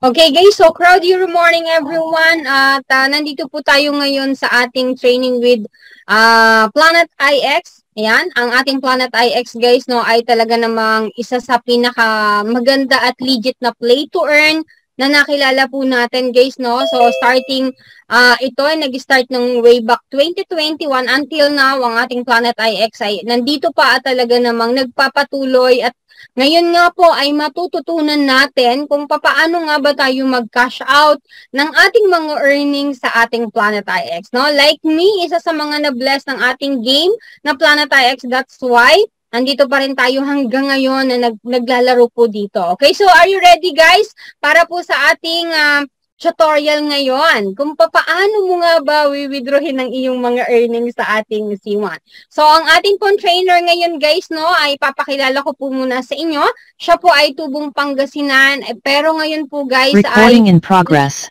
Okay guys, so crowdy morning everyone. At nandito po tayo ngayon sa ating training with Planet IX. Ayan, ang ating Planet IX guys no ay talaga namang isa sa pinaka maganda at legit na play to earn na nakilala po natin guys no. So starting ito ay nag-start ng way back 2021 until now ang ating Planet IX ay nandito pa at talaga namang nagpapatuloy at ngayon nga po ay matututunan natin kung paano nga ba tayo mag-cash out ng ating mga earnings sa ating Planet IX. No? Like me, isa sa mga na-bless ng ating game na Planet IX. That's why andito pa rin tayo hanggang ngayon na naglalaro po dito. Okay, so are you ready guys? Para po sa ating tutorial ngayon kung paano mo nga ba withdrawin ng iyong mga earnings sa ating C1. So, ang ating pong trainer ngayon guys, no, ay papakilala ko po muna sa inyo. Siya po ay tubong Pangasinan, pero ngayon po guys recording in progress.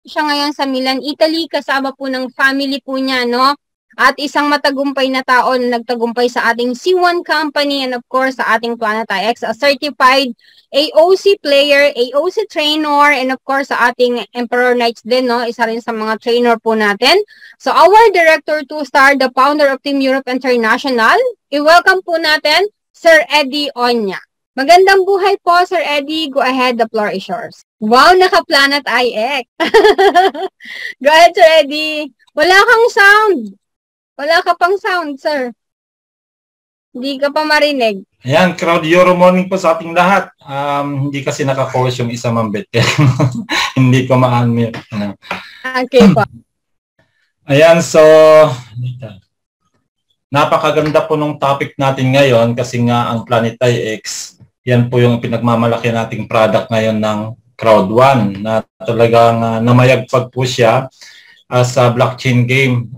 Siya ngayon sa Milan, Italy, kasama po ng family po niya, no? At isang matagumpay na tao na nagtagumpay sa ating C1 company and of course sa ating Planet IX, a certified AOC player, AOC trainer, and of course sa ating Emperor Knights din, no? Isa rin sa mga trainer po natin. So our Director 2-star, the founder of Team Europe International, i-welcome po natin Sir Eddie Onya. Magandang buhay po Sir Eddie, go ahead, the floor is yours. Wow, naka-Planet IX. Go ahead Sir Eddie. Wala kang sound. Wala ka pang sound, sir. Hindi ka pa marinig. Ayan, crowd Euro morning po sa ating lahat. Hindi kasi naka-course yung isa mambet. Hindi ko ma-unmute. Okay po. Ayan, so napakaganda po nung topic natin ngayon kasi nga ang Planet IX, yan po yung pinagmamalaki nating product ngayon ng Crowd1 na talagang namayagpag po siya sa blockchain game,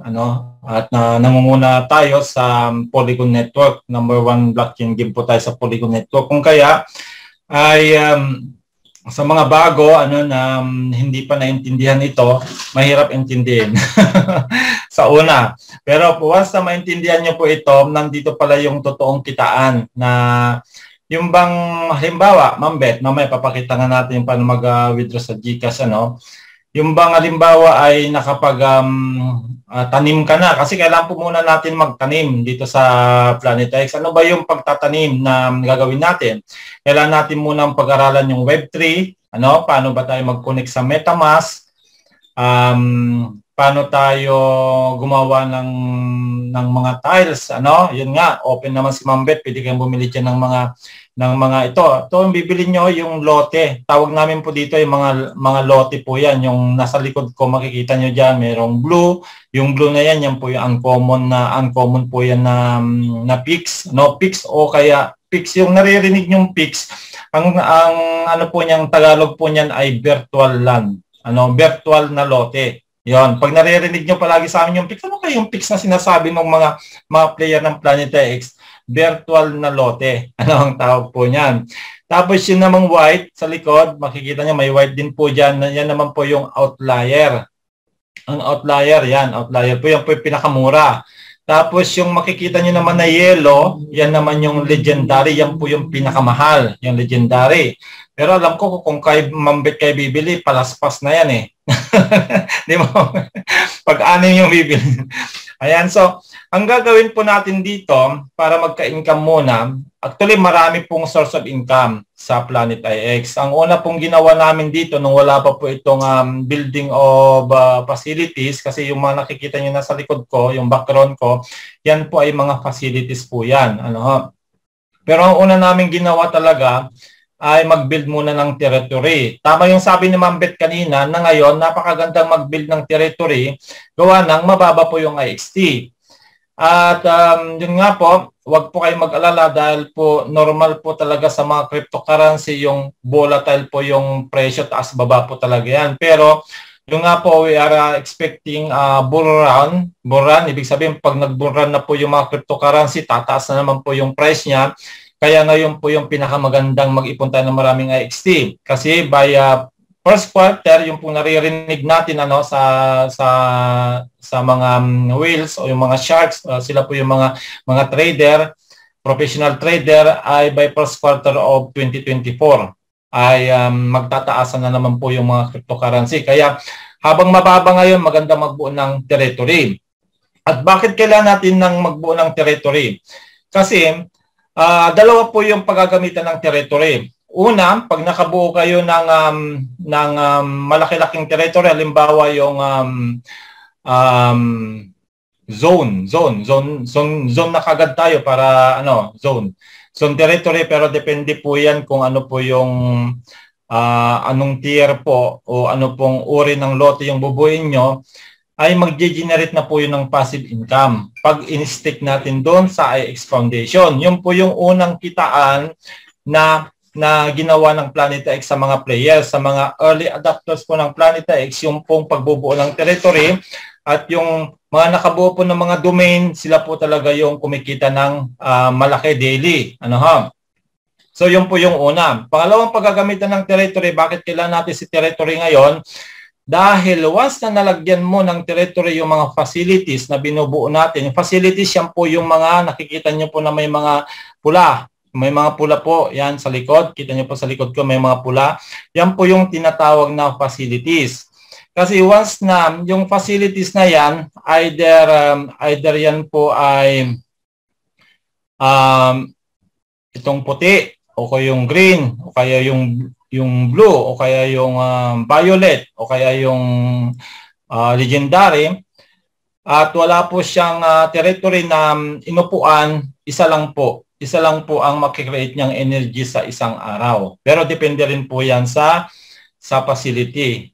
at nangunguna tayo sa Polygon Network. Number 1 blockchain game po tayo sa Polygon Network. Kung kaya ay sa mga bago na hindi pa naintindihan ito, mahirap intindihin sa una. Pero once na maintindihan niyo po ito, nandito pala yung totoong kitaan na yung bang halimbawa, Mambet, mamaya papakita nga natin paano mag-withdraw sa GCash, yung bang halimbawa ay tanim ka na kasi kailangan po muna natin magtanim dito sa Planet IX. Ano ba yung pagtatanim na gagawin natin? Kailangan natin muna pag-aralan yung Web3, paano ba tayo mag-connect sa MetaMask, paano tayo gumawa ng mga tiles, yun nga, open naman si Mambet, pwede kayong bumili dyan ng mga ito. Ito ang bibili nyo yung lote. Tawag namin po dito yung mga lote po yan. Yung nasa likod ko makikita nyo dyan, mayroong blue. Yung blue na yan po yung uncommon po yan na PIX. PIX o kaya PIX. Yung naririnig yung PIX, ang ano po niyang Tagalog po niyan ay virtual land. Virtual na lote. Yon, pag naririnig nyo palagi sa amin yung PIX, ano kayo yung PIX na sinasabi ng mga player ng Planet IX? Virtual na lote. Ano ang tawag po niyan? Tapos yun namang white sa likod, makikita nyo may white din po dyan. Yan naman po yung outlier. Ang outlier, outlier po. Yan po yung pinakamura. Tapos yung makikita nyo naman na yellow, yan naman yung legendary. Yan po yung pinakamahal, yung legendary. Pero alam ko kung Mambet kayo bibili, palaspas na yan eh. Di ba? Pag-anin yung bibili. Ayan, so ang gagawin po natin dito para magka-income muna, actually marami pong source of income sa Planet IX. Ang una pong ginawa namin dito nung wala pa po itong building of facilities, kasi yung mga nakikita nyo nasa likod ko, yung background ko, yan po ay mga facilities po yan. Pero ang una namin ginawa talaga ay mag-build muna ng territory. Tama yung sabi ni Mambet kanina na ngayon napakagandang mag-build ng territory gawa ng mababa po yung IXT. At yun nga po, wag po kayong mag-alala dahil po normal po talaga sa mga cryptocurrency yung volatile po yung presyo, taas baba po talaga yan. Pero yung nga po, we are expecting bull run. Bull run, ibig sabihin pag nag-bull run na po yung mga cryptocurrency, tataas na naman po yung price niya. Kaya ngayon po yung pinakamagandang mag-ipon tayo ng maraming IXT. Kasi by first quarter, yung po naririnig natin sa mga whales o yung mga sharks, sila po yung mga trader, professional trader ay by first quarter of 2024. ay magtataasan na naman po yung mga cryptocurrency. Kaya habang mababa ngayon, maganda magbuo ng territory. At bakit kailangan natin ng magbuo ng territory? Kasi dalawa po yung paggagamitan ng territory. Una, pag nakabuo kayo ng malaki-laking territory, halimbawa yung zone na kagad tayo para zone territory, pero depende po yan kung ano po yung anong tier po o ano pong uri ng lote yung bubuin nyo, ay mag-generate na po yun ng passive income. Pag in-stick natin doon sa IX Foundation, yun po yung unang kitaan na ginawa ng Planeta X sa mga players, sa mga early adopters po ng Planeta X, yung pong pagbubuo ng territory, at yung mga nakabuo po ng mga domain, sila po talaga yung kumikita ng malaki daily. So yun po yung una. Pangalawang paggagamitan ng territory, bakit kailangan natin si territory ngayon? Dahil once na nalagyan mo ng territory yung mga facilities na binubuo natin, yung facilities yan po yung mga nakikita nyo po na may mga pula. May mga pula po yan sa likod. Kita nyo po sa likod ko may mga pula. Yan po yung tinatawag na facilities. Kasi once na yung facilities na yan, either yan po ay itong puti o kaya yung green o kaya yung blue o kaya yung violet o kaya yung legendary, at wala po siyang territory na inupuan, isa lang po ang makikreate niyang energy sa isang araw. Pero depende rin po yan sa facility.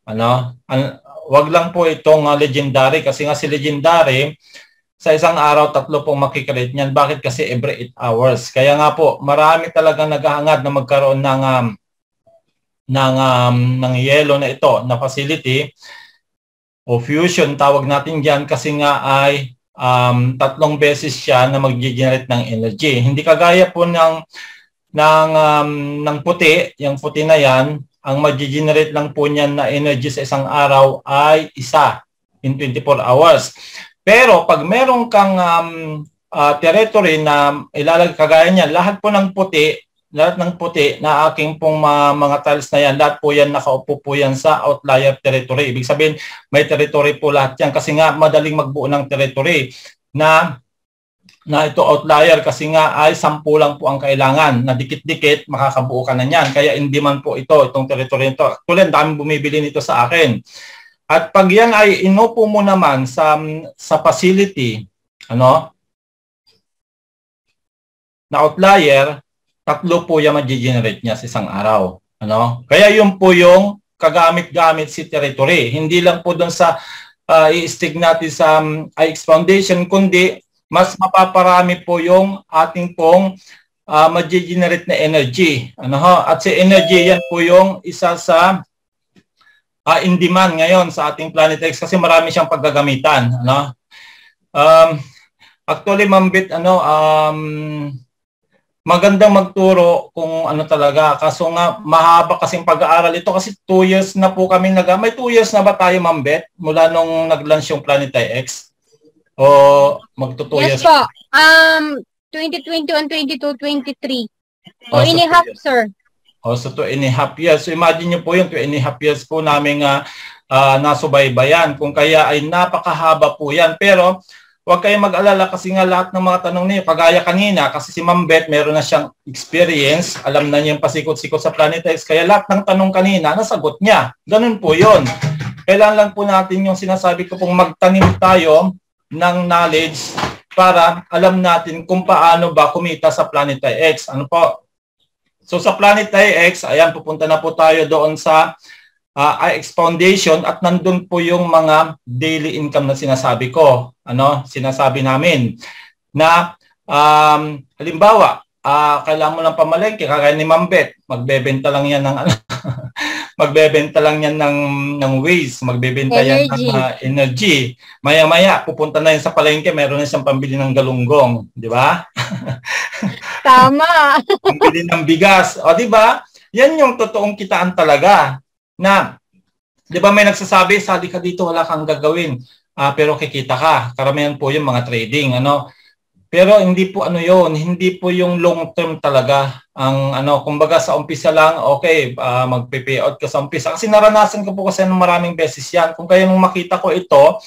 Wag lang po itong legendary, kasi nga si legendary sa isang araw 3 pong makikreate niyan. Bakit? Kasi every 8 hours. Kaya nga po marami talagang naghahangad na magkaroon ng yellow na ito na facility o fusion tawag natin diyan, kasi nga ay 3 beses siya na mag-generate ng energy. Hindi kagaya po ng puti, yung puti na yan, ang mag-generate lang po niyan na energy sa isang araw ay isa in 24 hours. Pero pag meron kang territory na ilalagay kagaya niyan, lahat ng puti na aking pong mga tiles na yan, lahat po yan nakaupo po yan sa outlier territory. Ibig sabihin, may territory po lahat yan, kasi nga madaling magbuo ng territory na ito outlier, kasi nga ay 10 lang po ang kailangan, na dikit-dikit makakabuo ka na yan. Kaya hindi man po itong territory nito. Actually, daming bumibili nito sa akin. At pag yan ay inupo mo naman sa facility, na outlier, 3 po yung mag-generate niya sa isang araw. Kaya yun po yung kagamit-gamit si territory. Hindi lang po doon sa i-stick natin sa IX Foundation, kundi mas mapaparami po yung ating pong mag-generate na energy. At si energy, yan po yung isa sa in demand ngayon sa ating Planet X, kasi marami siyang paggagamitan. Actually, Ma'am Bit, magandang magturo kung talaga. Kaso nga, mahaba kasing pag-aaral ito, kasi 2 years na po kami may 2 years na ba tayo, Ma'am Beth, mula nung nag-launch yung Planet X? O magto 2 years? Yes po. 2021, 22, 23. 2.5, sir. So 2.5 years. So imagine nyo po yung 2.5 years po namin nasubaybayan. Kung kaya ay napakahaba po yan. Pero huwag kayong mag-alala, kasi nga lahat ng mga tanong niyo, kagaya kanina, kasi si Ma'am Beth meron na siyang experience, alam na niya yung pasikot-sikot sa Planet X, kaya lahat ng tanong kanina, nasagot niya. Ganun po yun. Kailangan lang po natin yung sinasabi ko pong magtanim tayo ng knowledge para alam natin kung paano ba kumita sa Planet X. Ano po? So sa Planet X, ayan, pupunta na po tayo doon sa IX Foundation, at nandun po yung mga daily income na sinasabi ko. Sinasabi namin na halimbawa, kailangan mo ng pamalengke, kagaya ni Ma'am Beth, magbebenta lang yan ng magbebenta lang yan ng waste, magbebenta yan ng energy. Maya-maya, pupunta na yan sa palengke, meron na siyang pambili ng galunggong, di ba? Tama. Pambili ng bigas, o di ba? Yan yung totoong kitaan talaga. Na, di ba may nagsasabi, sali ka dito, wala kang gagawin, pero kikita ka. Karamihan po yung mga trading. Pero hindi po ano yon, hindi po yung long term talaga. Ang ano, kumbaga sa umpisa lang, okay, magpe-payout ka sa umpisa. Kasi naranasan ko po kasi ng maraming beses yan. Kung kaya nung makita ko ito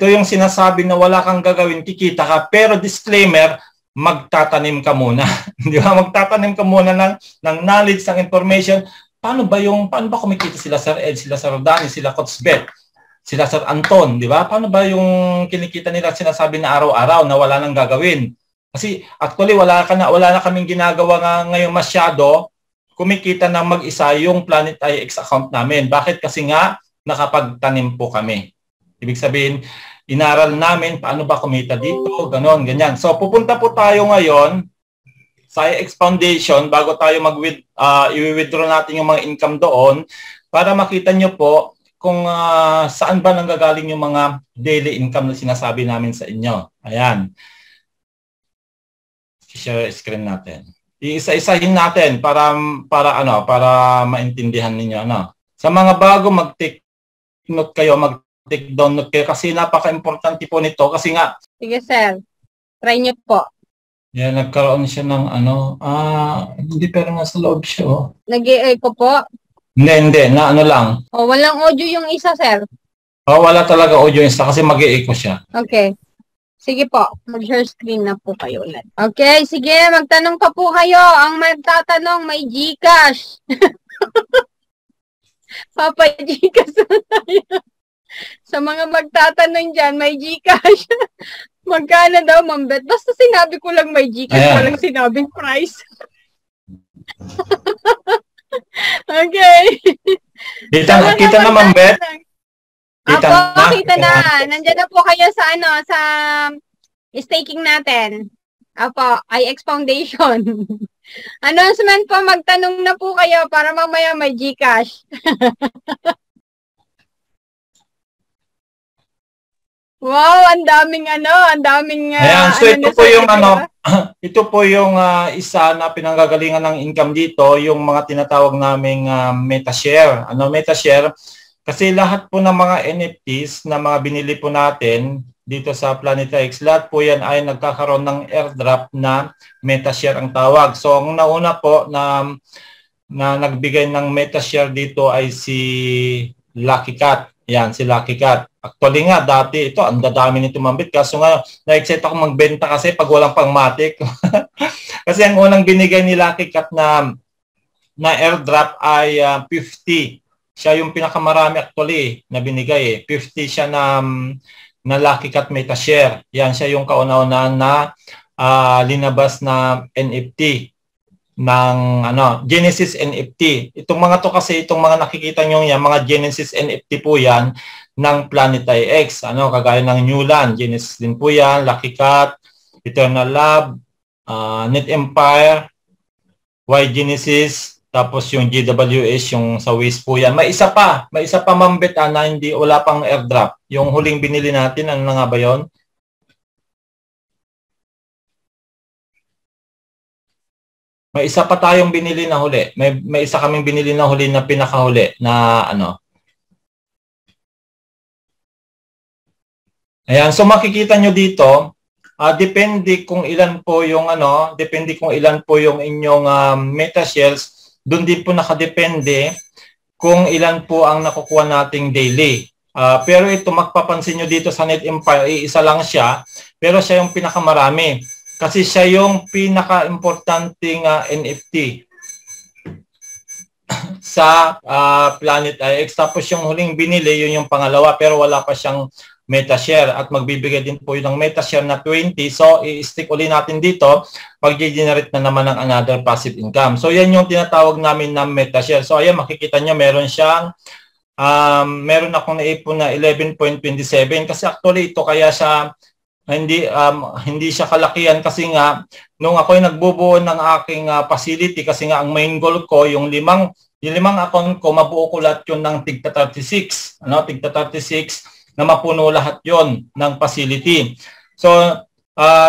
yung sinasabi na wala kang gagawin, kikita ka. Pero disclaimer, magtatanim ka muna. Di ba? Magtatanim ka muna ng knowledge, ng information. Paano ba kumikita sila Sir Ed, sila Sir Rodani, sila Coach Beth, sila Sir Anton, di ba? Paano ba yung kinikita nila sinasabi na araw-araw na wala nang gagawin? Kasi actually wala na kaming ginagawa ngayon masyado, kumikita na mag-isa yung Planet IX account namin. Bakit? Kasi nga nakapagtanim po kami. Ibig sabihin, inaral namin paano ba kumita dito, ganon, ganyan. So pupunta po tayo ngayon sa IX Foundation bago tayo i-withdraw natin yung mga income doon para makita nyo po kung saan ba nanggagaling yung mga daily income na sinasabi namin sa inyo. Ayan. I-share screen natin. Iisa-isahin natin para maintindihan ninyo Sa mga bago mag-take note kayo, mag-take down note kayo kasi napaka-importante po nito kasi nga. Sige sir. Try nyo po. Yan, nagkaroon siya ng hindi pero nasa loob siya Nag-i-echo po. Hindi. Na ano lang. Walang audio yung isa, sir. Wala talaga audio yung isa kasi mag-i-echo siya. Okay. Sige po. Mag-share screen na po kayo ulit. Okay, sige. Magtanong pa po kayo. Ang magtatanong, may GCash. Papa, GCash na tayo. Sa mga magtatanong dyan, may GCash. Magkano daw, Ma'am Beth? Basta sinabi ko lang may GCash, walang sinabing price. Okay. Kita na, Ma'am Beth? Kita na. Nandiyan na po kayo sa sa staking natin. IX Foundation. Announcement po, magtanong na po kayo para mamaya may GCash. Wow, ang daming Ayan, so ito po yung ito po yung isa na pinanggagalingan ng income dito, yung mga tinatawag naming MetaShare. MetaShare? Kasi lahat po ng mga NFTs na mga binili po natin dito sa Planet IX, lahat po yan ay nagkakaroon ng airdrop na MetaShare ang tawag. So ang nauna po na nagbigay ng MetaShare dito ay si Lucky Cat. Yan, si Lucky Cat. Actually nga, dati ito, ang dadami nito mambit. Kaso nga, na-excite ako magbenta kasi pag walang pangmatic. Kasi ang unang binigay ni Lucky Cat na airdrop ay 50. Siya yung pinakamarami actually na binigay. 50 siya na Lucky Cat MetaShare. Yan, siya yung kauna-unahan na linabas na NFT ng Genesis NFT. Itong mga to kasi, itong mga nakikita nyo yan, mga Genesis NFT po yan ng Planet IX. Kagaya ng Newland, Genesis din po yan, Lucky Cat, Eternal Lab, Net Empire, Y Genesis, tapos yung GWS, yung sa Wiz po yan. May isa pa Ma'am Beth, na wala pang airdrop. Yung huling binili natin, ano na nga ba yun? May isa pa tayong binili na huli. May isa kaming binili na huli na pinakahuli na Ayan, so makikita nyo dito, depende kung ilan po yung inyong MetaShares, doon din po nakadepende kung ilan po ang nakukuha nating daily. Pero ito, magpapansin nyo dito sa Net Empire, isa lang siya, pero siya yung pinakamarami. Kasi siya yung pinaka-importanting NFT sa Planet IX. Tapos yung huling binili, yun yung pangalawa, pero wala pa siyang MetaShare. At magbibigay din po yun ng MetaShare na 20. So, i-stick uli natin dito, mag-generate na naman ng another passive income. So, yan yung tinatawag namin na MetaShare. So, ayan, makikita nyo, meron siyang, meron akong naipon na 11.27. Kasi actually, ito kaya siya, hindi siya kalakihan kasi nga nung ako'y nagbubuo ng aking facility kasi nga ang main goal ko yung limang account ko mabuo ko lahat yun ng tigta 36 tigta 36 na mapuno lahat yon ng facility. So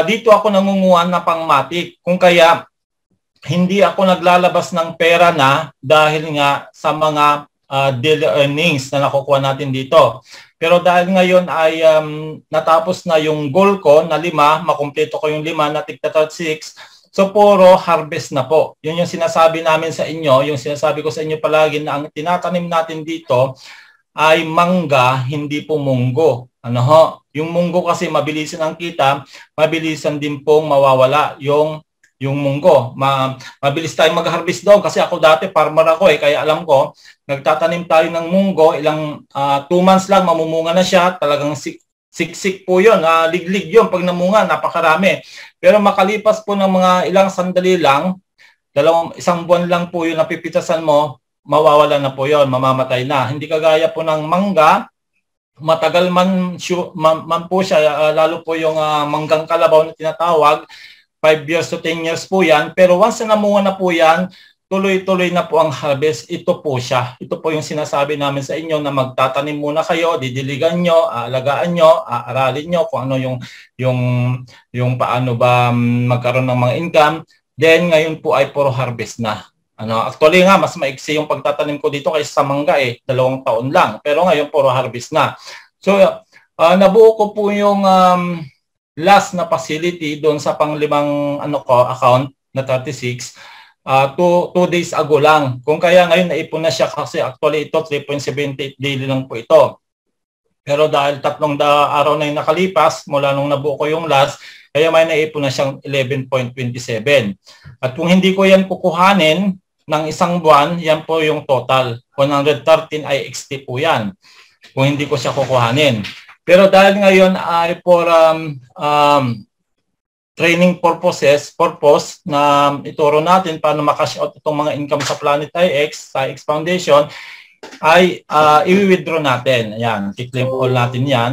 dito ako nangunguha na pangmatic kung kaya hindi ako naglalabas ng pera na dahil nga sa mga daily earnings na nakukuha natin dito. Pero dahil ngayon ay natapos na yung goal ko na 5, makumpleto ko yung 5 na tigta 36, so puro harvest na po. Yun yung sinasabi namin sa inyo, yung sinasabi ko sa inyo palagi na ang tinatanim natin dito ay mangga, hindi po munggo. Ano ho? Yung munggo kasi mabilisan ang kita, mabilisan din pong mawawala yung munggo. Mabilis tayong mag-harvest doon kasi ako dati farmer ako kaya alam ko, nagtatanim tayo ng munggo, ilang 2 months lang mamumunga na siya, talagang siksik po yun, liglig yun pag namunga, napakarami. Pero makalipas po ng mga ilang sandali lang, isang buwan lang po yung napipitasan mo, mawawala na po yun, mamamatay na. Hindi kagaya po ng mangga, matagal man po siya, lalo po yung manggang kalabaw na tinatawag, 5 years to 10 years po yan. Pero once na namunga na po yan, tuloy-tuloy na po ang harvest. Ito po siya. Ito po yung sinasabi namin sa inyo na magtatanim muna kayo, didiligan nyo, aalagaan nyo, aaralin nyo kung ano yung paano ba magkaroon ng mga income. Then ngayon po ay puro harvest na. Actually nga, mas maiksi yung pagtatanim ko dito kaysa sa mangga 2 taon lang. Pero ngayon puro harvest na. So, nabuo ko po yung last na facility doon sa panglimang account na 36 2 days ago lang. Kung kaya ngayon naipon na siya kasi actually ito 3.78 daily lang po ito. Pero dahil 3 araw na yung nakalipas mula nung nabuo ko yung last, kaya may naipon na siyang 11.27. At kung hindi ko yan kukuhanin ng isang buwan, yan po yung total. 113 IXT po yan. Kung hindi ko siya kukuhanin. Pero dahil ngayon ay for training purpose na ituro natin paano makash out itong mga income sa Planet IX, sa IX Foundation, ay i-withdraw natin. Ayan, i-claim all natin yan.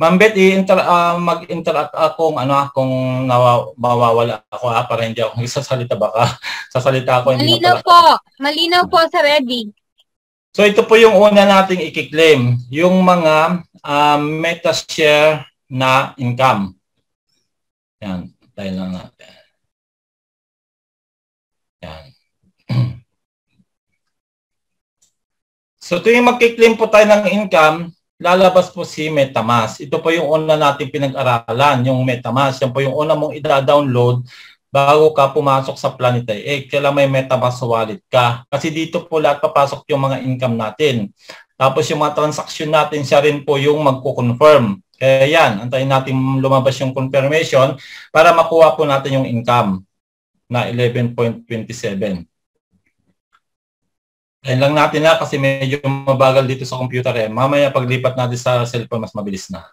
Ma'am Beth, mag-interact akong kung mawawala ako para hindi ako sasalita baka sasalita ako. Malinaw po sa ready. So ito po yung una nating i-claim, yung mga meta-share na income. Yan, tayo lang natin. Yan. So tuwing mag-claim po tayo ng income, lalabas po si MetaMask. Ito po yung una nating pinag-aralan, yung MetaMask. Yan po yung una mong i-download bago ka pumasok sa Planet IX. Kailangan may MetaMask wallet ka. Kasi dito po lahat papasok yung mga income natin. Tapos yung mga transaction natin, siya rin po yung magko-confirm. Kaya yan, antayin natin lumabas yung confirmation para makuha po natin yung income na 11.27. Ayan lang natin na kasi medyo mabagal dito sa computer. Mamaya paglipat natin sa cellphone, mas mabilis na.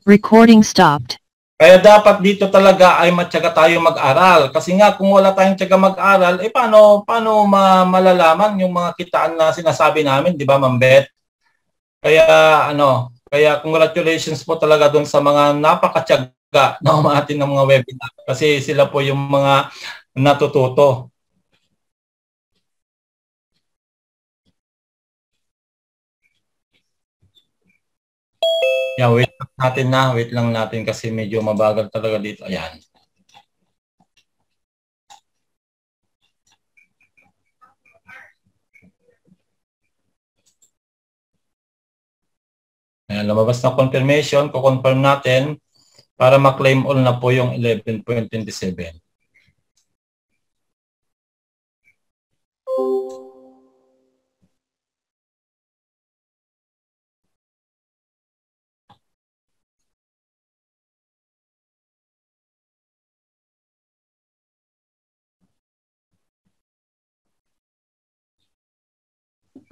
Recording stopped. Kaya dapat dito talaga ay matyaga tayo mag-aral. Kasi nga kung wala tayong tiyaga mag-aral, paano malalaman yung mga kitaan na sinasabi namin, di ba, Ma'am Beth? Kaya congratulations po talaga doon sa mga napakatyaga na umatin ng mga webinar. Kasi sila po yung mga natututo. Yeah, wait lang natin kasi medyo mabagal talaga dito. Ayan. Ayan, lumabas na confirmation. Kukonfirm natin para ma-claim all na po yung 11.27.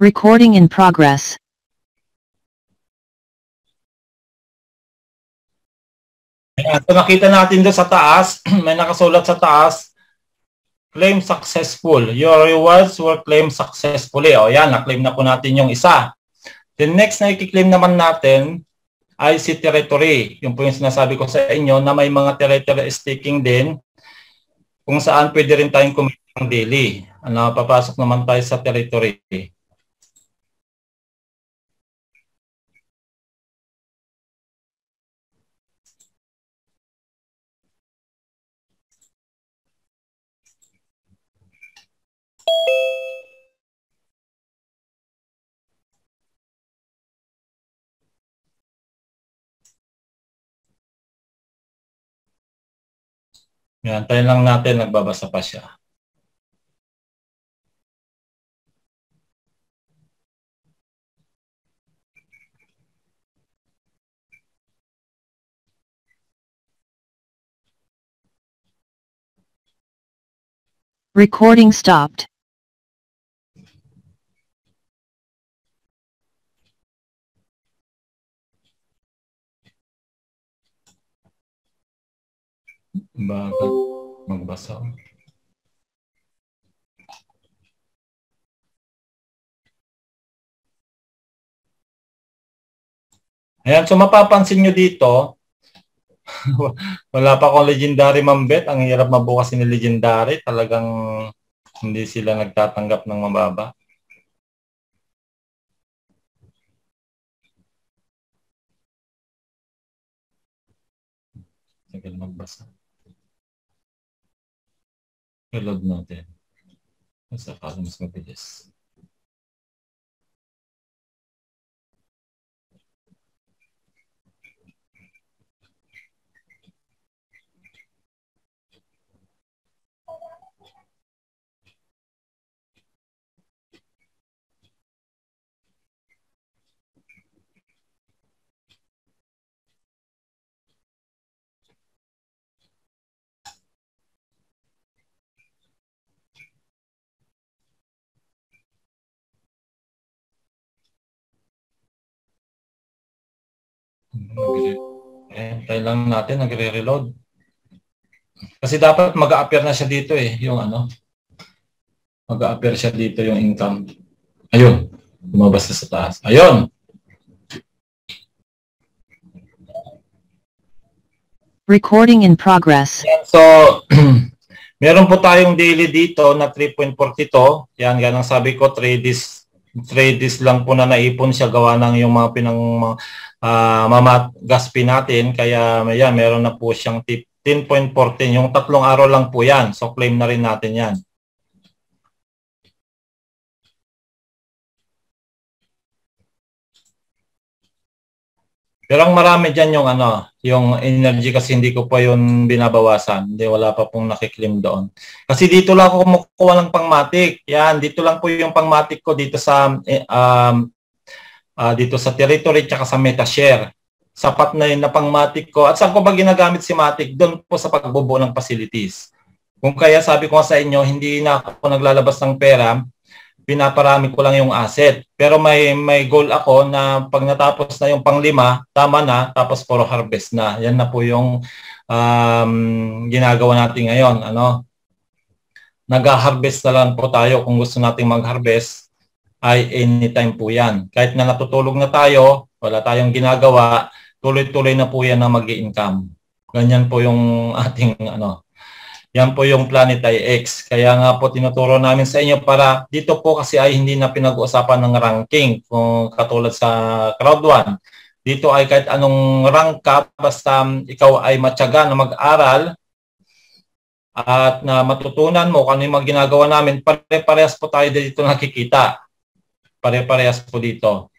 Recording in progress. So nakita natin doon sa taas, may nakasulat sa taas, claim successful. Your rewards were claimed successfully. O yan, na-claim na po natin yung isa. The next na i-claim naman natin ay si territory. Yung po yung sinasabi ko sa inyo na may mga territory staking din kung saan pwede rin tayong kumita ng daily. Papasok naman tayo sa territory. Yan, tayo lang natin, nagbabasa pa siya. Recording stopped. Bakit magbasa? Ayan, so mapapansin nyo dito, wala pa akong legendary mambet. Ang hirap mabukas ni legendary. Talagang hindi sila nagtatanggap ng mababa. Tagal magbasa. Reload natin. Sa kala mas mabilis. Tayo lang natin, nagre-reload. Kasi dapat mag-a-appear na siya dito eh, yung ano. Mag-a-appear siya dito yung income. Ayun, lumabas na sa taas. Ayun! Recording in progress. Yan, so, meron po tayong daily dito na 3.42. Yan, ganang sabi ko, 3 days lang po na naipon siya gawa ng yung mga mamagaspi natin. Kaya yan, meron na po siyang 10.14. Yung 3 araw lang po yan. So claim na rin natin yan. Pero ang marami dyan yung ano, yung energy kasi hindi ko pa yun binabawasan. Hindi, wala pa pong nakiklim doon. Kasi dito lang ako kumukuha ng pangmatic. Yan, dito lang po yung pangmatic ko dito sa territory tsaka sa metashare. Sapat na yun na pangmatic ko. At saan ko ba ginagamit si Matic? Doon po sa pagbubuo ng facilities. Kung kaya sabi ko sa inyo, hindi na ako naglalabas ng pera, pinaparami ko lang yung asset. Pero may goal ako na pag natapos na yung pang-5, tama na, tapos puro harvest na. Yan na po yung ginagawa natin ngayon. Ano? Nag-harvest na lang po tayo kung gusto nating mag-harvest ay anytime po yan. Kahit na natutulog na tayo, wala tayong ginagawa, tuloy-tuloy na po yan na mag-i-income. Ganyan po yung ating ano. Yan po yung Planet IX. Kaya nga po tinuturo namin sa inyo para dito po kasi ay hindi na pinag-uusapan ng ranking kung katulad sa Crowd1. Dito ay kahit anong rank ka basta ikaw ay matyaga na mag-aral at na matutunan mo kung ano yung mga ginagawa namin, pare-parehas po tayo dito nakikita. Pare-parehas po dito.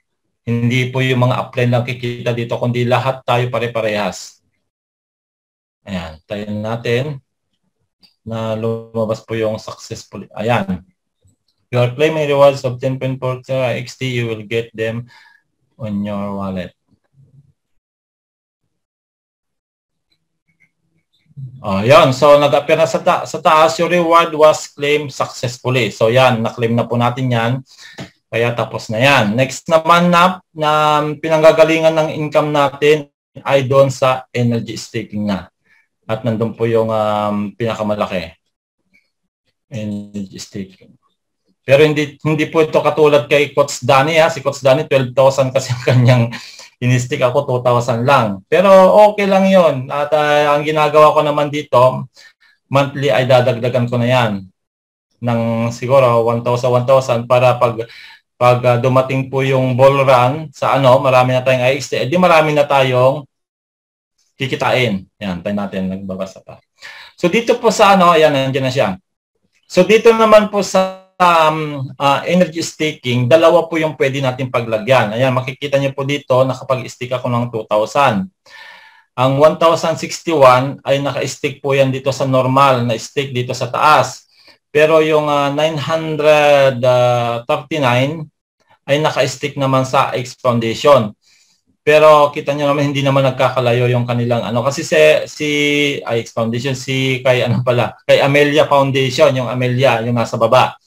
Hindi po yung mga upline lang kikita dito kundi lahat tayo pare-parehas. Ayan, tayo natin na lumabas po yung successful. Ayan. You are claiming rewards of 10.4 XT, you will get them on your wallet. Yan. So, nag-appear na sa taas, your reward was claimed successfully. So, yan. Na-claim na po natin yan. Kaya tapos na yan. Next naman na pinanggagalingan ng income natin ay doon sa energy staking na. At nandun po yung pinakamalaki. Energy staking. Pero hindi po ito katulad kay Coach Danny. Si Coach Danny, 12,000 kasi ang kanyang in-stick, ako 2,000 lang. Pero okay lang yon. At ang ginagawa ko naman dito, monthly ay dadagdagan ko na yan ng siguro 1,000 para pag dumating po yung ball run sa marami na tayong IXT, di marami na tayong kikitain. Yan, tayo natin, nagbabasa pa. So dito po sa ayan, nandiyan na siya. So dito naman po sa energy staking, dalawa po yung pwede natin paglagyan. Ayan, makikita niyo po dito, nakapag-stick ako ng 2,000. Ang 1,061 ay naka-stick po yan dito sa normal na stick dito sa taas. Pero yung 939 ay naka-stick naman sa X Foundation. Pero kita nyo naman hindi naman nagkakalayo yung kanilang ano kasi si X Foundation kay Amelia Foundation, yung Amelia yung nasa baba.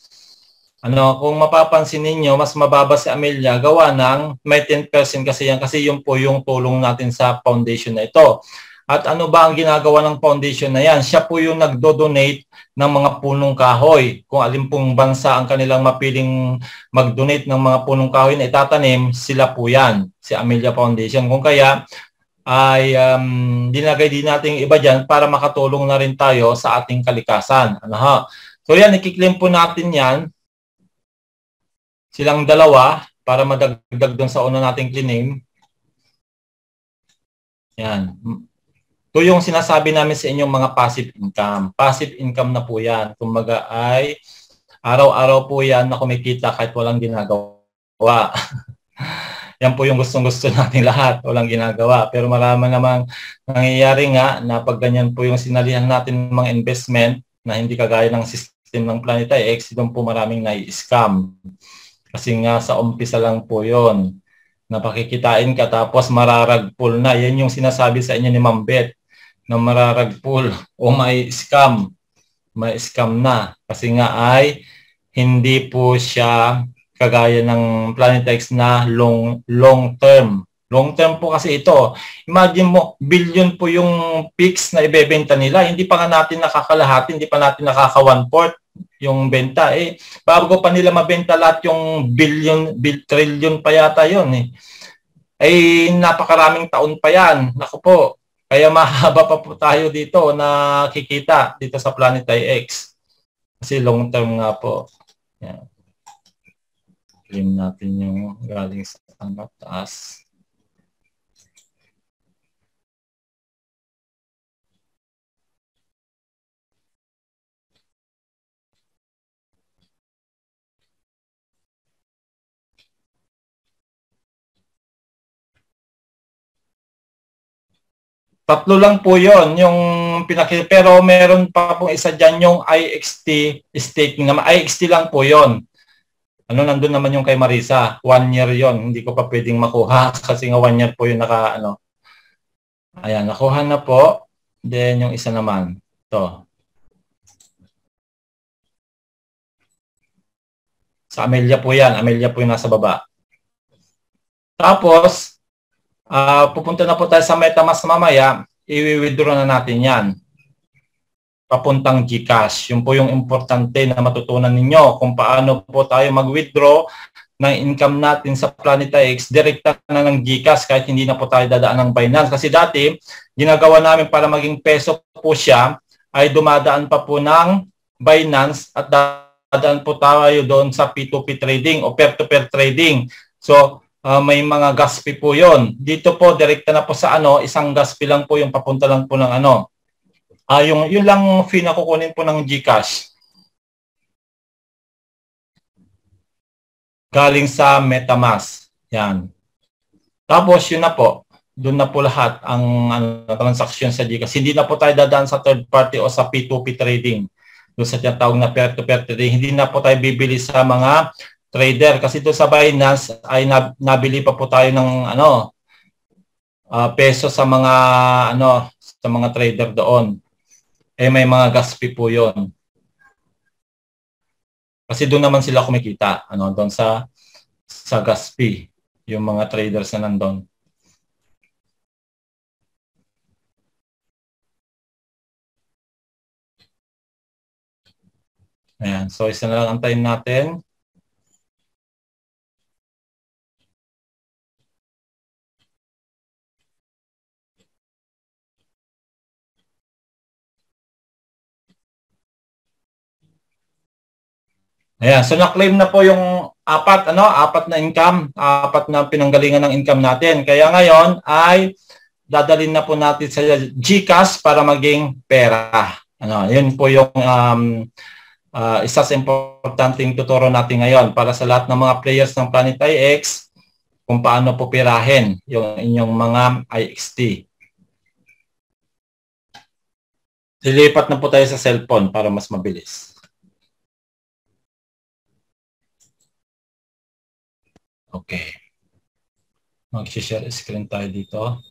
Kung mapapansin ninyo, mas mababa si Amelia gawa ng may 10% kasi yan kasi yun po yung tulong natin sa foundation na ito. At ano ba ang ginagawa ng foundation na yan? Siya po yung nagdo-donate ng mga punong kahoy. Kung alin pong bansa ang kanilang mapiling mag-donate ng mga punong kahoy na itatanim, sila po yan, si Amelia Foundation. Kung kaya ay dinagay din natin iba dyan para makatulong na rin tayo sa ating kalikasan. So yan, ikiklaim po natin yan. Silang dalawa para madagdag doon sa una nating claim. Yan. Ito yung sinasabi namin sa inyong mga passive income. Passive income na po yan. Kumbaga ay araw-araw po yan na kumikita kahit walang ginagawa. Yan po yung gustong-gusto natin lahat. Walang ginagawa. Pero marami namang nangyayari nga na pag ganyan po yung sinalihan natin mga investment na hindi kagaya ng system ng Planeta X, doon po maraming nai-scam. Kasi nga sa umpisa lang po yon na pakikitain ka tapos mararagpul na. Yan yung sinasabi sa inyo ni Ma'am Beth na mararagpul o may scam. May scam na. Kasi nga ay hindi po siya kagaya ng Planeta X na long term. Long term po kasi ito. Imagine mo, billion po yung fix na ibebenta nila. Hindi pa nga natin nakakalahati, hindi pa natin nakaka 1/4 yung benta. Bago pa nila mabenta lahat yung trillion pa yata yun. Napakaraming taon pa yan. Naku po. Kaya mahaba pa po tayo dito na kikita dito sa Planeta X. Kasi long term nga po. Yan. Claim natin yung galing sa taas. Tatlo lang po yon yung pero meron pa pong isa dyan yung IXT staking naman. IXT lang po yon. Nandun naman yung kay Marisa. 1 year yon. Hindi ko pa pwedeng makuha kasi nga 1 year po yung Ayan, nakuha na po. Then yung isa naman. Ito. Sa Amelia po yan. Amelia po yung nasa baba. Tapos, pupunta na po tayo sa MetaMask mamaya, i-withdraw na natin yan. Papuntang GCash. Yun po yung importante na matutunan ninyo kung paano po tayo mag-withdraw ng income natin sa Planeta X. Direkta na ng GCash kahit hindi na po tayo dadaan ng Binance. Kasi dati, ginagawa namin para maging peso po siya, ay dumadaan pa po ng Binance at dadaan po tayo doon sa P2P trading o peer-to-peer trading. So, may mga gas fee po yon. Dito po, direkta na po sa isang gas fee lang po yung papunta lang po ng yun lang fee na kukunin po ng GCash. Galing sa MetaMask. Yan. Tapos yun na po. Doon na po lahat ang transaction sa GCash. Hindi na po tayo dadaan sa third party o sa P2P trading. Doon sa tinatawag na peer-to-peer trading. Hindi na po tayo bibili sa mga trader kasi ito sa Binance ay nabili pa po tayo ng peso sa mga sa mga trader doon. May mga gas fee po 'yon. Kasi doon naman sila kumikita, doon sa gas fee, yung mga traders na nandoon. Ayan, so isa na lang antayin natin. Ayan, so na-claim na po yung apat na income, apat na pinanggalingan ng income natin. Kaya ngayon ay dadalhin na po natin sa GCash para maging pera. Yun po yung isa sa importanteng tuturo natin ngayon para sa lahat ng mga players ng Planeta X kung paano po pirahin yung inyong mga IXT. Lilipat na po tayo sa cellphone para mas mabilis. Okay. Mag-share screen tayo dito.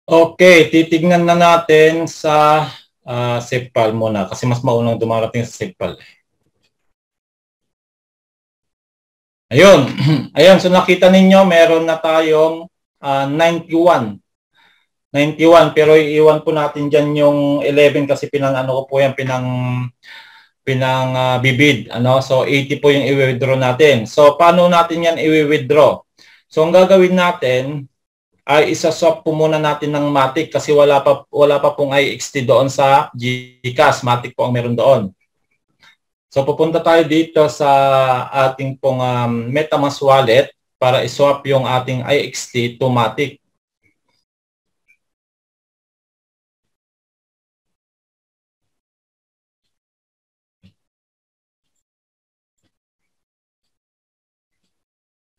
Okay, titignan na natin sa SafePal muna kasi mas maunang dumarating sa SafePal. Ayun. Ayun, so nakita ninyo meron na tayong 91. 91 pero iiwan po natin diyan yung 11 kasi pinang-ano ko po yan, bibid, ano? So 80 po yung i-withdraw natin. So paano natin yan i-withdraw? So ang gagawin natin ay isa-swap po muna natin ng Matic kasi wala pa pong iXT doon sa GCash. Matic po ang meron doon. So pupunta tayo dito sa ating pong MetaMask wallet para i-swap yung ating iXT to Matic.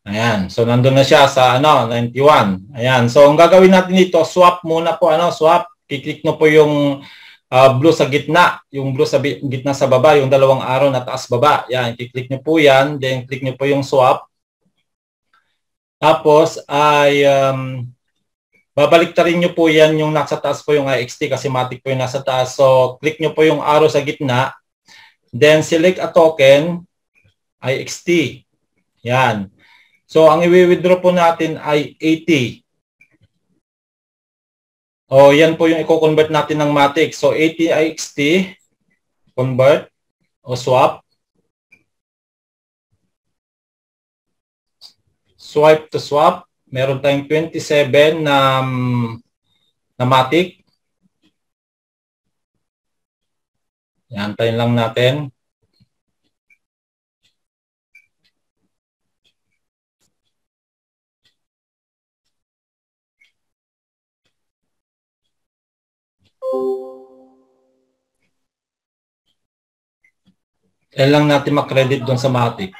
Ayan. So nandun na siya sa 91. Ayan. So ang gagawin natin dito, swap muna po, swap. I-click nyo po yung blue sa gitna, yung blue sa gitna sa baba, yung dalawang arrow na taas baba. Yan, i-click nyo po yan, then click nyo po yung swap. Tapos ay babaliktarin nyo po yan yung nasa taas po yung iXT kasi Matic po yung nasa taas. So click nyo po yung arrow sa gitna, then select a token, iXT. Yan. So ang i-withdraw po natin ay 80. O yan po yung i-convert natin ng Matic. So 80 iXT, convert o swap. Swipe to swap. Meron tayong 27 na Matic. Yan, tayo lang natin. Yan lang natin makredit doon sa Matic.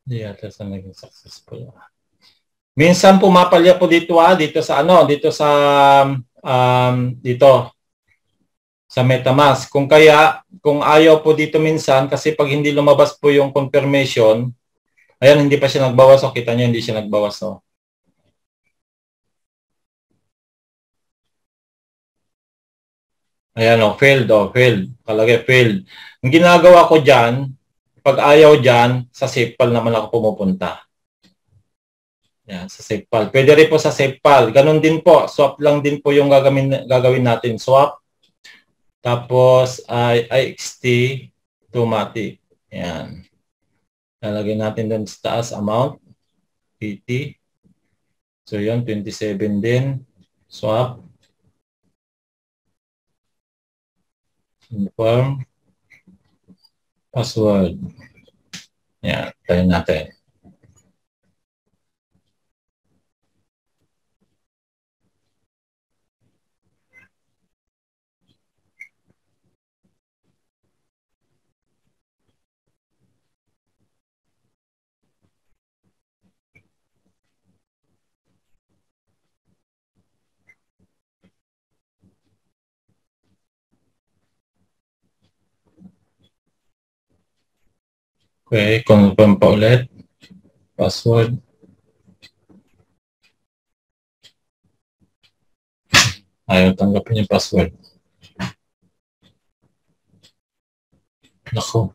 Hindi yata sa naging successful. Minsan pumapalya po dito dito sa dito sa MetaMask. Kung ayaw po dito minsan kasi pag hindi lumabas po yung confirmation, ayan, hindi pa siya nagbawas. So kita niyo hindi siya nagbawas. So. Ayan failed failed. Kalagay failed. Ang ginagawa ko diyan, pag ayaw diyan, sa SafePal naman ako pumupunta. Yan, sa SafePal. Pwede rin po sa SafePal. Ganun din po. Swap lang din po yung gagawin natin. Swap. Tapos iXT to Matic. Yan. Lalagay natin doon sa taas amount. 80. So yun, 27 din. Swap. Confirm. Password. Yan. Tayo natin. Okay, confirm pa ulit. Password. Ayaw tanggapin yung password. Nako.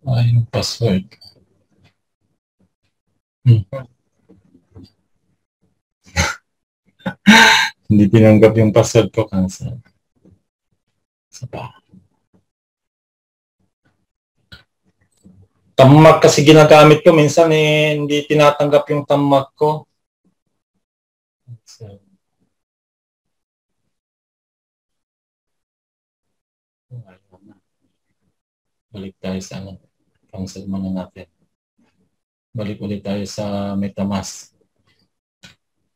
Ayaw yung password. Hindi tinanggap yung password ko. Cancel. Isa pa. Tamag kasi ginagamit ko. Minsan hindi tinatanggap yung tamag ko. So, Balik tayo sa ano. Cancel muna natin. Balik ulit tayo sa MetaMask.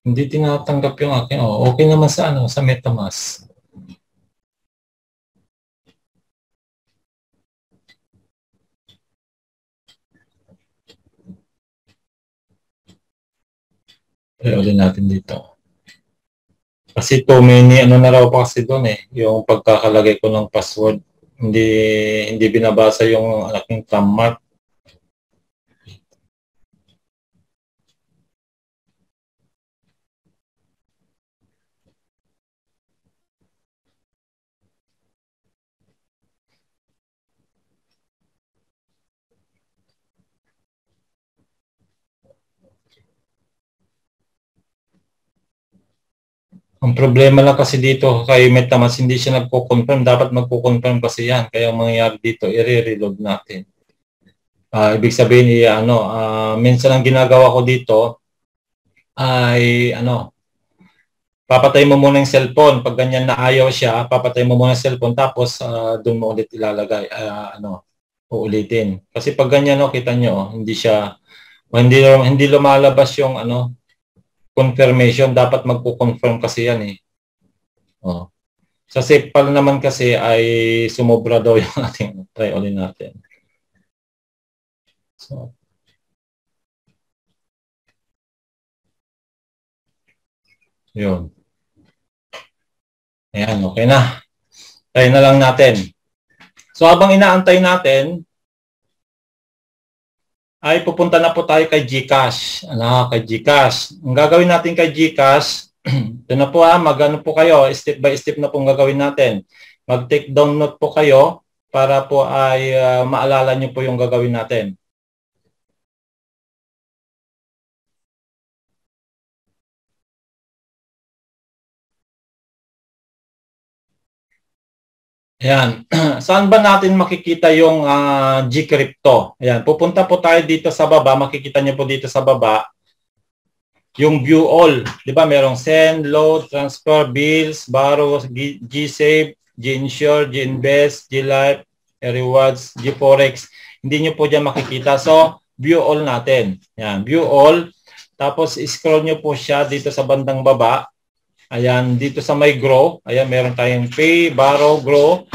Hindi tinatanggap yung akin. Oh, okay naman sa ano, sa MetaMask. Try ulit natin dito. Kasi too many, ano na raw pa kasi doon eh. Yung pagkakalagay ko ng password. Hindi binabasa yung aking thumb. Ang problema lang kasi dito kay MetaMask, hindi siya nagko-confirm. Dapat magko-confirm kasi yan. Kaya ang mangyayari dito, i-reload natin. Ibig sabihin, minsan ang ginagawa ko dito ay, papatay mo muna yung cellphone. Pag ganyan na ayaw siya, papatay mo muna yung cellphone. Tapos, doon mo ulit ilalagay, uulitin. Kasi pag ganyan, kita nyo, hindi lumalabas yung, confirmation, dapat magko-confirm kasi yan eh. Oh. Sa SafePal naman kasi ay sumobra daw yung ating try ulit natin. So, yun. Ayan, okay na. Try na lang natin. So, habang inaantay natin, ay pupunta na po tayo kay GCash. Kay GCash. Ang gagawin natin kay GCash, ito na po mag-ano po kayo, step by step na pong gagawin natin. Mag-take down note po kayo para po ay maalala nyo po yung gagawin natin. Ayan. Saan ba natin makikita yung Gcrypto? Ayan. Pupunta po tayo dito sa baba. Makikita nyo po dito sa baba yung view all. Di ba? Merong send, load, transfer, bills, borrow, GSave, GInsure, GInvest, GLife, rewards, GForex. Hindi nyo po dyan makikita. So, view all natin. Ayan. View all. Tapos, scroll nyo po siya dito sa bandang baba. Ayan, dito sa may grow, ayan, meron tayong pay, borrow, grow.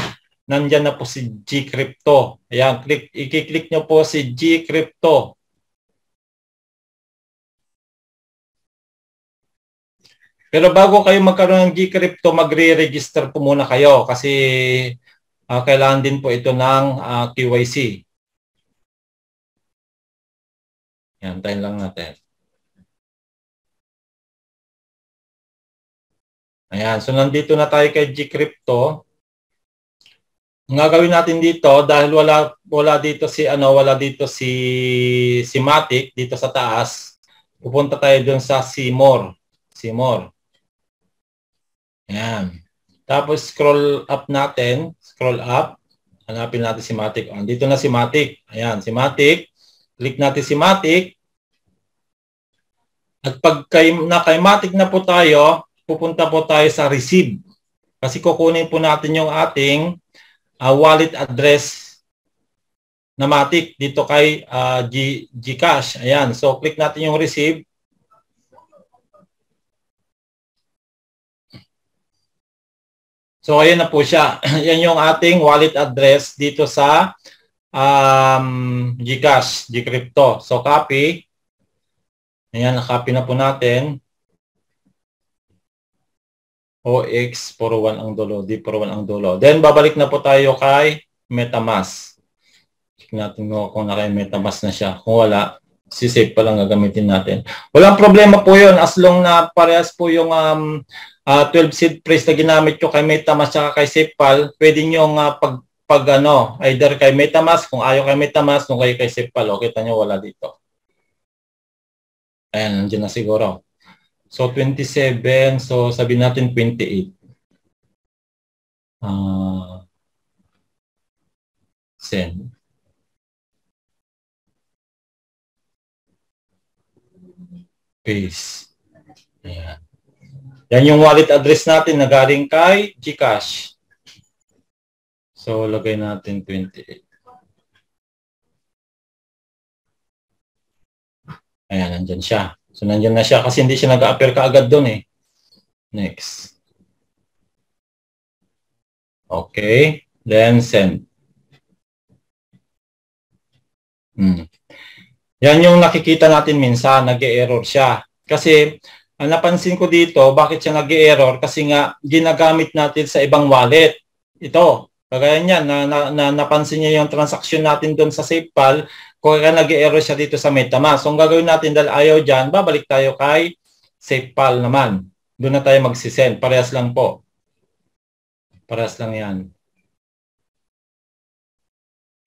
Nandyan na po si Gcrypto. Ayan, i-click nyo po si Gcrypto. Pero bago kayo magkaroon ng Gcrypto, magre-register po muna kayo kasi kailangan din po ito ng KYC. Ayan, tayo lang natin. Ayan, so nandito na tayo kay Gcrypto. Ang gagawin natin dito dahil wala dito si Matic dito sa taas. Pupunta tayo doon sa See More. Ayan. Tapos scroll up natin, hanapin natin si Matic. Dito na si Matic. Ayan, si Matic. Click natin si Matic. At pag kay Matic na po tayo, pupunta po tayo sa receive. Kasi kukunin po natin yung ating wallet address na Matic dito kay GCash. Ayan. So, click natin yung receive. So, ayan na po siya. Yan yung ating wallet address dito sa GCash, Gcrypto. So, copy. Ayan, na-copy na po natin. OX, 401 ang dulo, D401 ang dulo. Then, babalik na po tayo kay MetaMask. Check natin kung naka-MetaMask na siya. Kung wala, si Safe pa lang gagamitin natin. Walang problema po yun as long na parehas po yung 12 seed phrase na ginamit nyo kay MetaMask at kay SafePal. Pwede nyo either kay MetaMask, kung ayaw kay MetaMask, kung kayo kay SafePal. O, kita nyo, wala dito. Ayan, nandiyan na siguro. So, 27. So, sabihin natin 28. Send. Paste. Ayan. Yan yung wallet address natin na galing kay GCash. So, lagay natin 28. Ayan, nandyan siya. So, nandyan na siya kasi hindi siya nag-appear kaagad doon eh. Next. Okay. Then, send. Yan yung nakikita natin minsan, nag-e-error siya. Kasi, ang napansin ko dito, bakit siya nag-e-error? Kasi nga, ginagamit natin sa ibang wallet. Ito, kagaya niyan, napansin niya yung transaction natin doon sa SafePal, kung nag-e-error siya dito sa MetaMask. So, ang gagawin natin dahil ayaw dyan, babalik tayo kay SafePal naman. Doon na tayo magsisend. Parehas lang po. Parehas lang yan.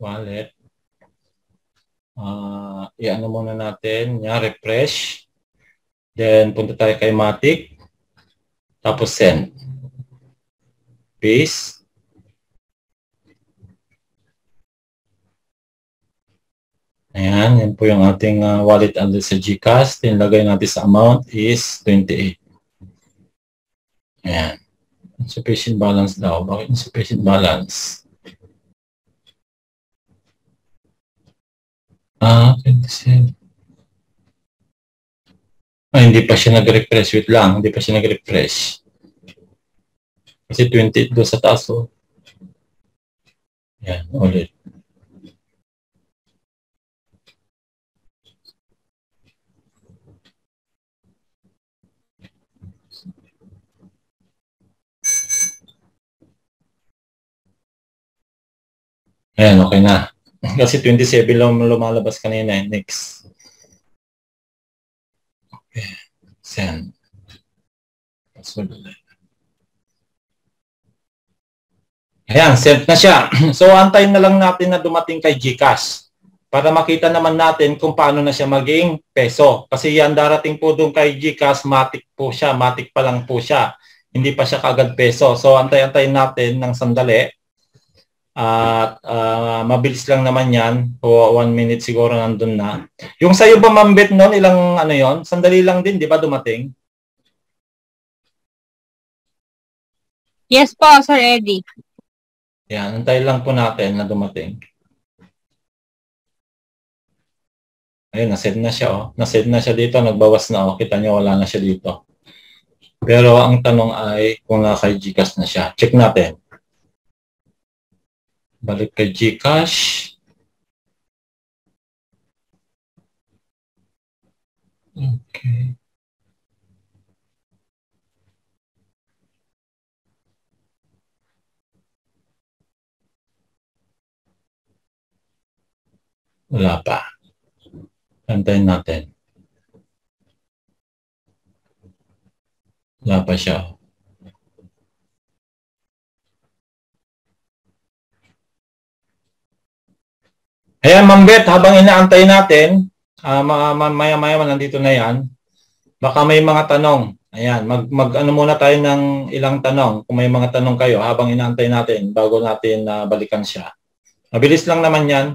Wallet. I-ano muna natin. Refresh. Then, punta tayo kay Matic. Tapos, send. Paste. Ayan, yan po yung ating wallet address sa GCash. Tinlagay natin sa amount is 28. Ayan. Insufficient balance daw. Bakit insufficient balance? 27. Hindi pa siya nag-refresh. Wait lang, hindi pa siya nag-refresh. Kasi 28 doon sa taas. Oh. Ayan, ulit. Ayan, okay na. Kasi 27 lang lumalabas kanina. Next. Okay. Send. Ayan, sent na siya. So, antayin na lang natin na dumating kay GCash para makita naman natin kung paano na siya maging peso. Kasi yan, darating po doon kay GCash, matic po siya. Matic pa lang po siya. Hindi pa siya kagad peso. So, antayin natin ng sandali. At mabilis lang naman yan. O 1 minute siguro nandun na. Yung sa'yo ba, Mambet, noon, ilang ano yon? Sandali lang din, di ba dumating? Yes po, Sir Eddie. Yan, antayin lang po natin na dumating. Ayun, nasend na siya. Oh. Nasend na siya dito, nagbawas na. Oh. Kita nyo, wala na siya dito. Pero ang tanong ay kung kay GCash na siya. Check natin. Balik kay GCash. Okay. Wala pa. Antayin natin. Wala pa siya. Ayan, Mambet, habang inaantay natin, maya-maya nandito na yan, baka may mga tanong. Ayan, mag-ano muna tayo ng ilang tanong. Kung may mga tanong kayo habang inaantay natin bago natin balikan siya. Mabilis lang naman yan.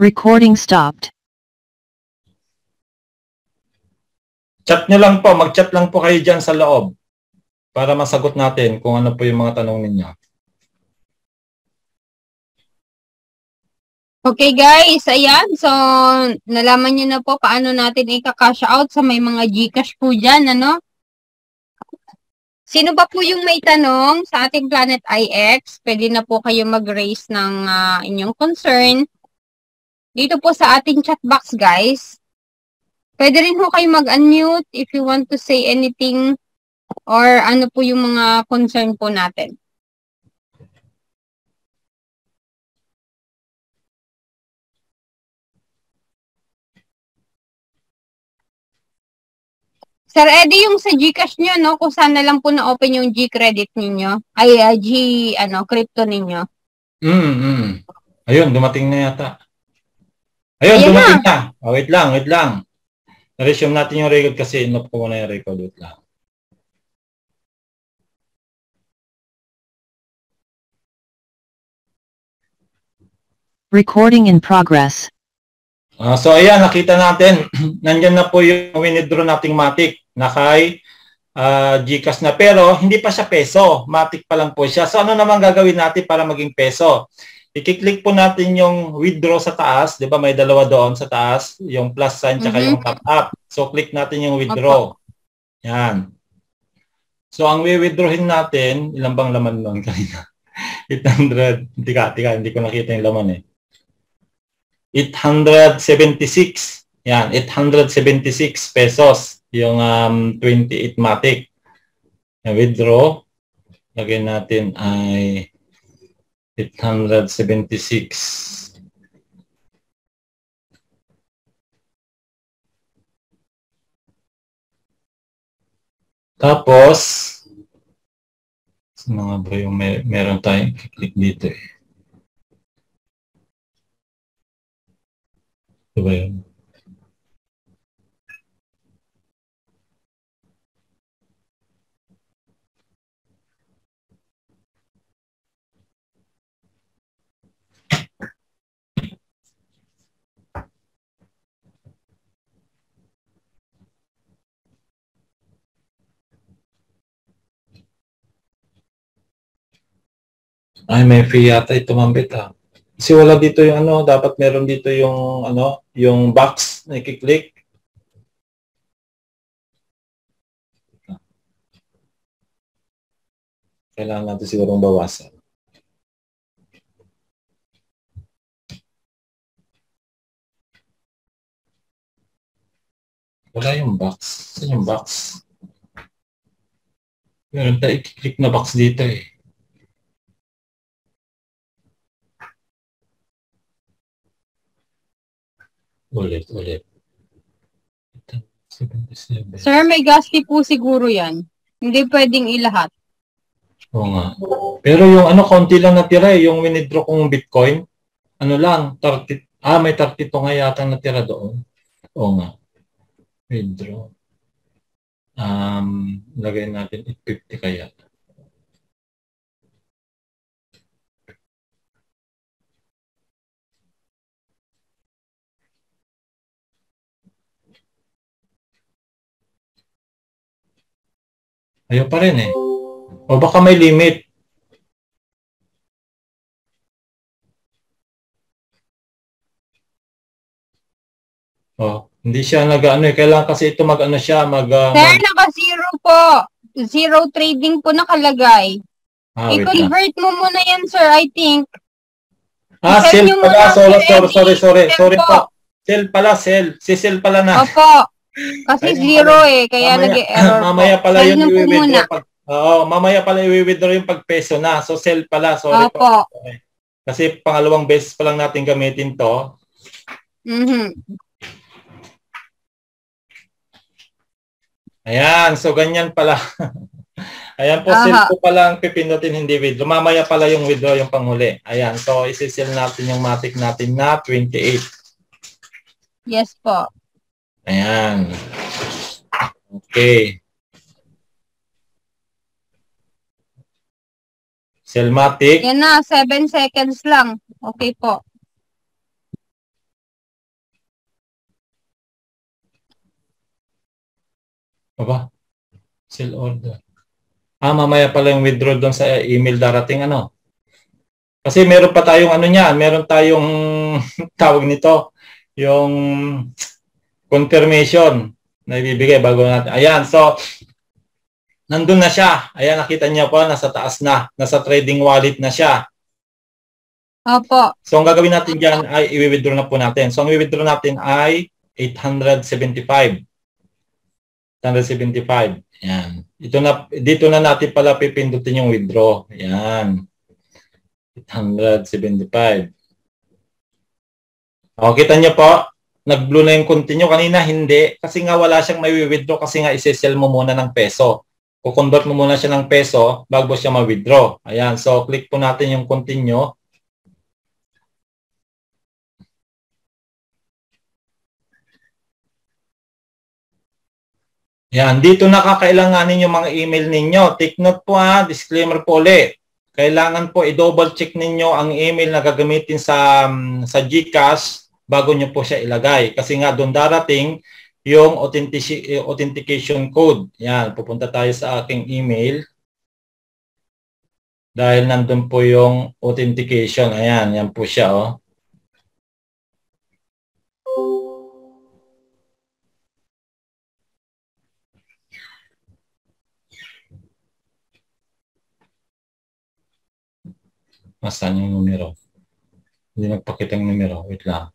Recording stopped. Chat nyo lang po, mag-chat lang po kayo dyan sa loob para masagot natin kung ano po yung mga tanong ninyo. Okay guys, ayan. So, nalaman nyo na po paano natin i-cash out sa may mga GCash po dyan, ano? Sino ba po yung may tanong sa ating Planet IX? Pwede na po kayo mag-raise ng inyong concern. Dito po sa ating chat box, guys. Pwede rin po kayo mag-unmute if you want to say anything or ano po yung mga concern po natin. Sir Eddie, yung sa GCash nyo, no, kung saan na lang po na-open yung G-credit ninyo, ay crypto ninyo. Ayun, dumating na yata. Ayun, ayan dumating na. Oh, wait lang. Na-resume natin yung record kasi inop ko muna yung record. Wait lang. Recording in progress. So ayan, nakita natin, nandyan na po yung withdraw nating Matic na kay GCash na, pero hindi pa siya peso, Matic pa lang po siya. So ano naman gagawin natin para maging peso? i-click po natin yung withdraw sa taas. Di ba may dalawa doon sa taas? Yung plus sign tsaka yung top up. So, click natin yung withdraw. Yan. So, ang withdrawin natin, ilan bang laman nun kanina? 800. Hindi ko nakita yung laman eh. 876. Yan, 876 pesos. Yung 28 Matic. Yan, withdraw. Lagyan natin ay 876. Tapos, mga ba yung meron tayong click dito eh. Ito ba yun? Ay, may fee yata ito, Mambit, ha. Kasi wala dito yung ano, dapat meron dito yung ano, yung box na i-click. Kailangan natin sigurong bawasan. Wala yung box. Saan yung box? Meron tayo i-click na box dito eh. Ulit. 77. Sir, may gasty po siguro yan. Hindi pwedeng ilahat. Oo nga. Pero yung ano, konti lang natira eh. Yung withdraw kong Bitcoin, ano lang, 30, may 32 nga yata natira doon. Oo nga. Withdraw. Lagay natin 850 kaya. Ayaw pa rin eh. O baka may limit. Oh, hindi siya nag-ano eh. Kailangan kasi ito mag-ano siya, Sir, naka-zero po. Zero trading po nakalagay. wait I-convert mo muna yan, sir, I think. Sell nyo pala. muna, Sorry po. Sell pala, sell. Si sell pala na. Opo. Kasi Ayun zero pala. eh, kaya nag-error po. Mamaya pala Sell yung nyo po muna. i-withdraw. Mamaya pala i-withdraw yung pag-peso na. So, sell pala. Sorry Opo. po. Okay. Kasi pangalawang beses pa lang natin gamitin to. Ayan. So, ganyan pala. Ayan po, sell po pala ang pipindutin, hindi withdraw. Mamaya pala yung withdraw yung panghuli. Ayan. So, isi-sell natin yung Matic natin na 28. Yes po. Ayan. Okay. Selmatic. Yan na, 7 seconds lang. Okay po. Aba, sell order. Mamaya pala yung withdraw doon sa email darating ano. Kasi meron pa tayong ano niyan, meron tayong tawag nito, yung confirmation na ibibigay bago natin. Ayan, so nandun na siya. Ayan, nakita niyo po, nasa taas na. Nasa trading wallet na siya. Opo. So, ang gagawin natin dyan ay i-withdraw na po natin. So, ang i-withdraw natin ay 875. 875. Ayan. Dito na natin pala pipindutin yung withdraw. Ayan. 875. O, kita niyo po, nag-blue na yung continue. Kanina hindi. Kasi nga wala siyang may withdraw kasi nga isi-sell mo muna ng peso. Kukonvert mo muna siya ng peso bago siya ma-withdraw. Ayan. So, click po natin yung continue. Yan, dito nakakailanganin yung mga email ninyo. Take note po disclaimer po ulit. Kailangan po i-double check ninyo ang email na gagamitin sa GCash bago nyo po siya ilagay. Kasi nga doon darating yung authentication code. Yan, pupunta tayo sa aking email. Dahil nandun po yung authentication. Ayan, yan po siya, oh. Nasaan yung numero? Hindi nagpakita yung numero. Wait lang.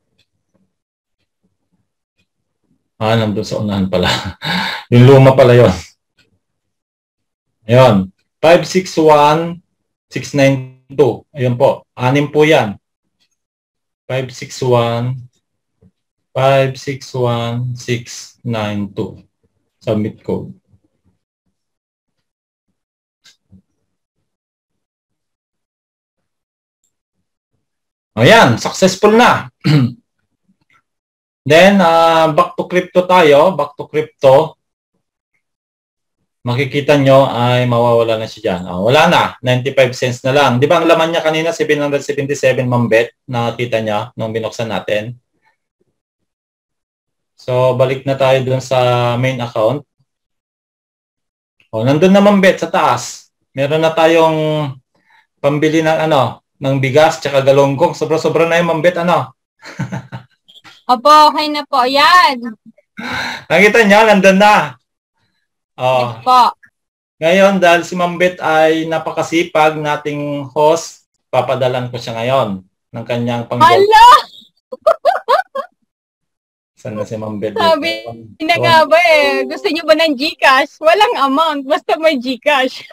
Nandun sa unahan pala. Yung luma pala yun. Ayun. 561692. Ayun po. 6 po yan. 561692. Submit code. Ayan, successful na. Then, back to crypto tayo. Back to crypto. Makikita nyo ay mawawala na siya dyan. Wala na. 95 cents na lang. Di ba ang laman niya kanina, 777 mambet? Nakita niya nung binuksan natin. So, balik na tayo dun sa main account. Nandun na mambet sa taas. Meron na tayong pambili ng ng bigas tsaka galonggong. Sobra-sobra na yung mambet, Opo, okay na po. Yan. Nakita niya, nandun na. Opo. Ngayon, dahil si Mambet ay napakasipag nating host, papadalan ko siya ngayon ng kanyang panggawa. Hala! Saan na si Mambet? Sabi na nga ba gusto niyo ba ng GCash? Walang amount, basta may GCash.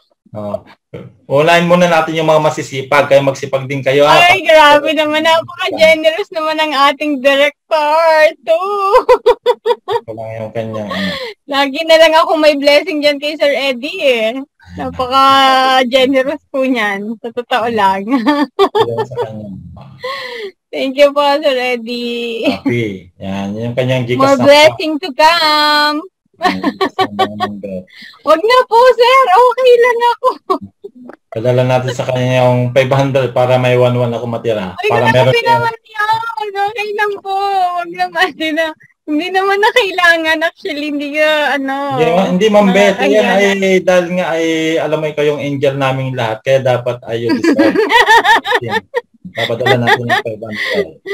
Unahin muna natin yung mga masisipag, kaya magsipag din kayo. Ay, grabe naman. Napaka-generous naman ang ating director. Wala yung kanyang Lagi na lang ako may blessing dyan kay Sir Eddie Napaka-generous po niyan. Sa totoo lang. sa kanyang. Thank you po, Sir Eddie. Happy. Yan, yung kanyang Gcash. More blessing to come. Wag na po, sir. Okay lang ako. Padala natin sa kanya yung 500 para may 1-1 ako matira. Ay, para meron naman yan. Okay lang po. Wag naman. Hindi naman na kailangan. Actually, hindi ka, Hindi, Ma'am Beth. Yan ay, dahil nga ay, alam mo ikaw yung angel naming lahat. Kaya dapat ay yung discount. Papadala natin yung 500.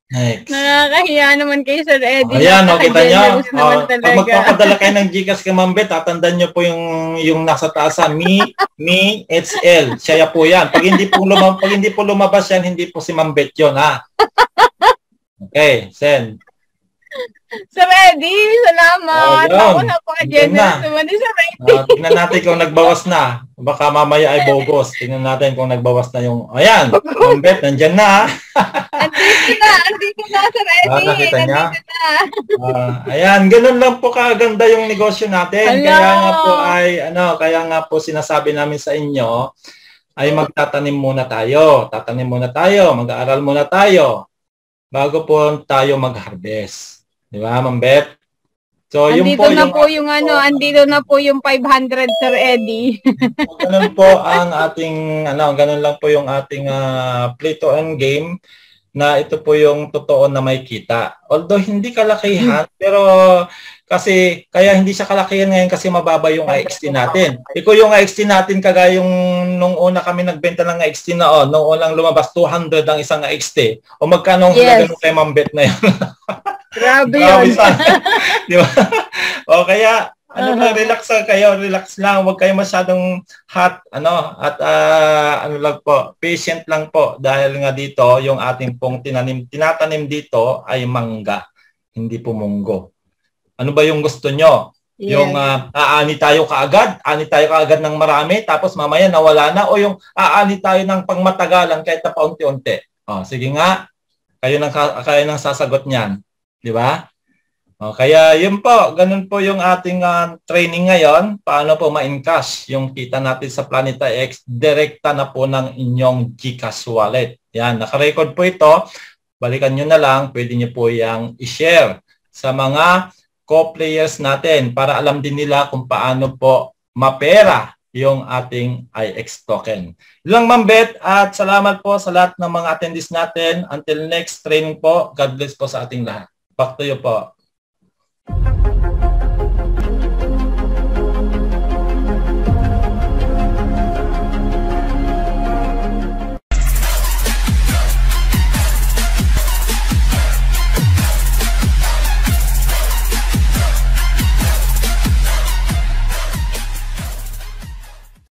Next. Nakakahiya naman kay Sir Eddie. Ayan, kita nyo. Pag magpapadala kayo ng Gcash kay Ma'am Beth, tatandaan nyo po yung nasa taasan. Me, HL. Siya po yan. Pag hindi po lumabas yan, hindi po si Ma'am Beth yun, ha? Okay, send. Sir Eddie, salamat. Ako napaka-generous naman ni Sir Eddie. Tingnan natin kung nagbawas na. Baka mamaya ay bogus. Tingnan natin kung nagbawas na yung... Ayan, Ma'am Beth, nandyan na. Andito na, Sir Eddie. Nakita niya? Ayan, ganun lang po kaganda yung negosyo natin. Hello. Kaya nga po sinasabi namin sa inyo, ay magtatanim muna tayo. Mag-aaral muna tayo. Bago po tayo mag-harvest. Di ba, Ma'am Beth? So, andito na po yung 500, Sir Eddie. Ganun po ang ating, ganun lang po yung ating play to earn game na ito po yung totoo na may kita. Although hindi kalakihan, pero kasi, kaya hindi siya kalakihan ngayon kasi mababa yung IXT natin. Iko yung IXT natin, kagaya yung nung una kami nagbenta ng IXT nung unang lumabas, 200 ang isang IXT. O magkano ang halaga ng kay Ma'am Beth na yun? Grabe yun. Di ba? O kaya, relax lang, huwag kayo masyadong hot, lang po, patient lang po, dahil nga dito, yung ating pong tinatanim dito ay mangga, hindi po munggo. Ano ba yung gusto nyo? Yeah. Yung aani tayo kaagad ng marami, tapos mamaya nawala na, o yung aani tayo ng pangmatagalan kahit na paunti-unti. Sige nga, kayo nang sasagot niyan. Di ba? Kaya yun po, ganun po yung ating training ngayon. Paano po ma-encash yung kita natin sa Planeta X, direkta na po ng inyong GCash wallet. Yan, naka-record po ito. Balikan nyo na lang, pwede nyo po yung i-share sa mga co-players natin para alam din nila kung paano po mapera yung ating IX token. Ilang Ma'am Beth, at salamat po sa lahat ng mga attendees natin. Until next training po, God bless po sa ating lahat. Back to you po.